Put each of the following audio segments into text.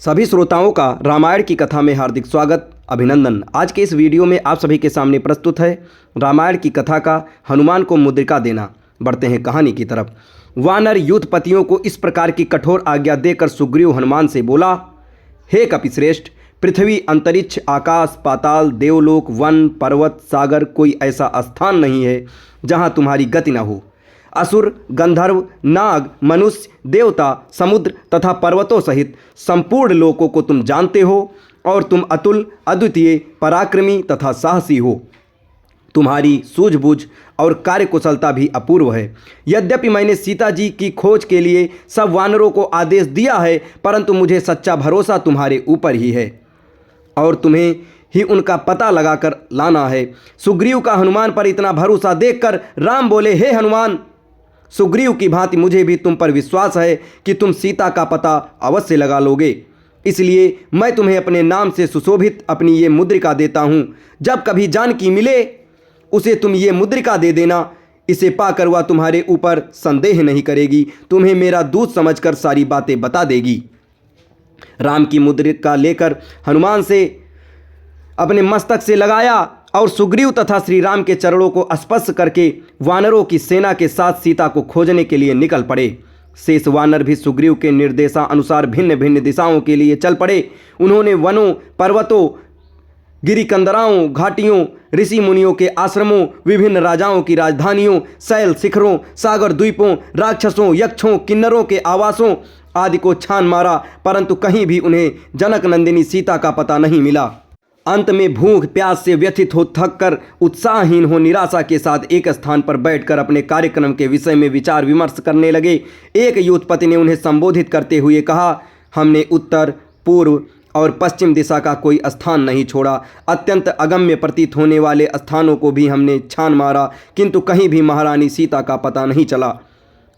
सभी श्रोताओं का रामायण की कथा में हार्दिक स्वागत अभिनंदन। आज के इस वीडियो में आप सभी के सामने प्रस्तुत है रामायण की कथा का हनुमान को मुद्रिका देना। बढ़ते हैं कहानी की तरफ। वानर यूथपतियों को इस प्रकार की कठोर आज्ञा देकर सुग्रीव हनुमान से बोला, हे कपिश्रेष्ठ, पृथ्वी, अंतरिक्ष, आकाश, पाताल, देवलोक, वन, पर्वत, सागर, कोई ऐसा स्थान नहीं है जहाँ तुम्हारी गति न हो। असुर, गंधर्व, नाग, मनुष्य, देवता, समुद्र तथा पर्वतों सहित संपूर्ण लोकों को तुम जानते हो और तुम अतुल, अद्वितीय, पराक्रमी तथा साहसी हो। तुम्हारी सूझबूझ और कार्यकुशलता भी अपूर्व है। यद्यपि मैंने सीता जी की खोज के लिए सब वानरों को आदेश दिया है, परंतु मुझे सच्चा भरोसा तुम्हारे ऊपर ही है और तुम्हें ही उनका पता लगाकर लाना है। सुग्रीव का हनुमान पर इतना भरोसा देखकर राम बोले, हे हनुमान, सुग्रीव की भांति मुझे भी तुम पर विश्वास है कि तुम सीता का पता अवश्य लगा लोगे। इसलिए मैं तुम्हें अपने नाम से सुशोभित अपनी ये मुद्रिका देता हूँ। जब कभी जानकी मिले उसे तुम ये मुद्रिका दे देना। इसे पाकर वह तुम्हारे ऊपर संदेह नहीं करेगी, तुम्हें मेरा दूत समझकर सारी बातें बता देगी। राम की मुद्रिका लेकर हनुमान से अपने मस्तक से लगाया और सुग्रीव तथा श्री राम के चरणों को स्पर्श करके वानरों की सेना के साथ सीता को खोजने के लिए निकल पड़े। शेष वानर भी सुग्रीव के निर्देशानुसार भिन्न भिन्न दिशाओं के लिए चल पड़े। उन्होंने वनों, पर्वतों, गिरिकंदराओं, घाटियों, ऋषि मुनियों के आश्रमों, विभिन्न राजाओं की राजधानियों, शैल शिखरों, सागर द्वीपों, राक्षसों, यक्षों, किन्नरों के आवासों आदि को छान मारा, परंतु कहीं भी उन्हें जनक नंदिनी सीता का पता नहीं मिला। अंत में भूख प्यास से व्यथित हो, थक कर, उत्साहहीन हो, निराशा के साथ एक स्थान पर बैठकर अपने कार्यक्रम के विषय में विचार विमर्श करने लगे। एक यूथपति ने उन्हें संबोधित करते हुए कहा, हमने उत्तर, पूर्व और पश्चिम दिशा का कोई स्थान नहीं छोड़ा। अत्यंत अगम्य प्रतीत होने वाले स्थानों को भी हमने छान मारा, किंतु कहीं भी महारानी सीता का पता नहीं चला।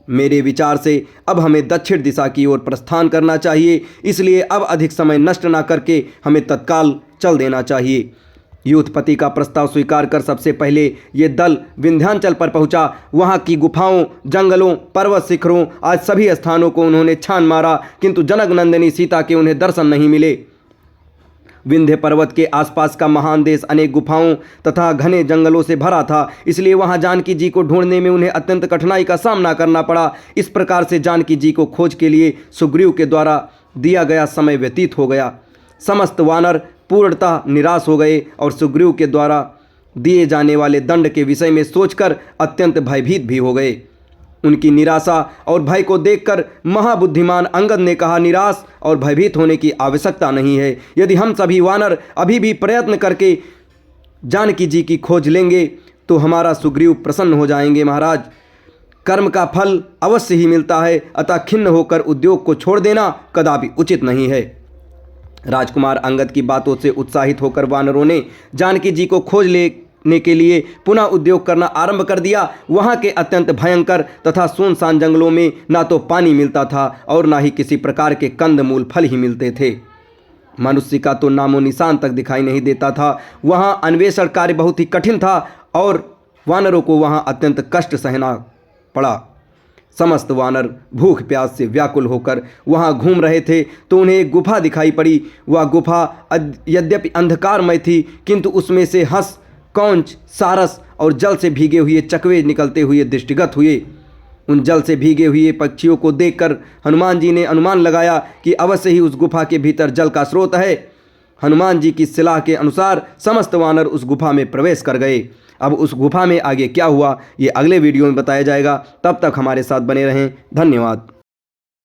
मेरे विचार से अब हमें दक्षिण दिशा की ओर प्रस्थान करना चाहिए, इसलिए अब अधिक समय नष्ट न करके हमें तत्काल चल देना चाहिए। यूथपति का प्रस्ताव स्वीकार कर सबसे पहले ये दल विंध्याचल पर पहुंचा। वहां की गुफाओं, जंगलों, पर्वत शिखरों आज सभी स्थानों को उन्होंने छान मारा, किंतु जनक नंदिनी सीता के उन्हें दर्शन नहीं मिले। विंध्य पर्वत के आसपास का महान देश अनेक गुफाओं तथा घने जंगलों से भरा था, इसलिए वहां जानकी जी को ढूंढने में उन्हें अत्यंत कठिनाई का सामना करना पड़ा। इस प्रकार से जानकी जी को खोज के लिए सुग्रीव के द्वारा दिया गया समय व्यतीत हो गया। समस्त वानर पूर्णतः निराश हो गए और सुग्रीव के द्वारा दिए जाने वाले दंड के विषय में सोचकर अत्यंत भयभीत भी हो गए। उनकी निराशा और भय को देखकर महाबुद्धिमान अंगद ने कहा, निराश और भयभीत होने की आवश्यकता नहीं है। यदि हम सभी वानर अभी भी प्रयत्न करके जानकी जी की खोज लेंगे तो हमारा सुग्रीव प्रसन्न हो जाएंगे। महाराज, कर्म का फल अवश्य ही मिलता है, अतः खिन्न होकर उद्योग को छोड़ देना कदापि उचित नहीं है। राजकुमार अंगद की बातों से उत्साहित होकर वानरों ने जानकी जी को खोज लेने के लिए पुनः उद्योग करना आरंभ कर दिया। वहां के अत्यंत भयंकर तथा सुनसान जंगलों में ना तो पानी मिलता था और ना ही किसी प्रकार के कंद मूल फल ही मिलते थे। मनुष्य का तो नामो निशान तक दिखाई नहीं देता था। वहां अन्वेषण कार्य बहुत ही कठिन था और वानरों को वहां अत्यंत कष्ट सहना पड़ा। समस्त वानर भूख प्यास से व्याकुल होकर वहां घूम रहे थे तो उन्हें एक गुफा दिखाई पड़ी। वह गुफा यद्यपि अंधकारमय थी, किंतु उसमें से हंस, कौंच, सारस और जल से भीगे हुए चकवे निकलते हुए दृष्टिगत हुए। उन जल से भीगे हुए पक्षियों को देखकर हनुमान जी ने अनुमान लगाया कि अवश्य ही उस गुफा के भीतर जल का स्रोत है। हनुमान जी की सलाह के अनुसार समस्त वानर उस गुफा में प्रवेश कर गए। अब उस गुफा में आगे क्या हुआ ये अगले वीडियो में बताया जाएगा। तब तक हमारे साथ बने रहें। धन्यवाद।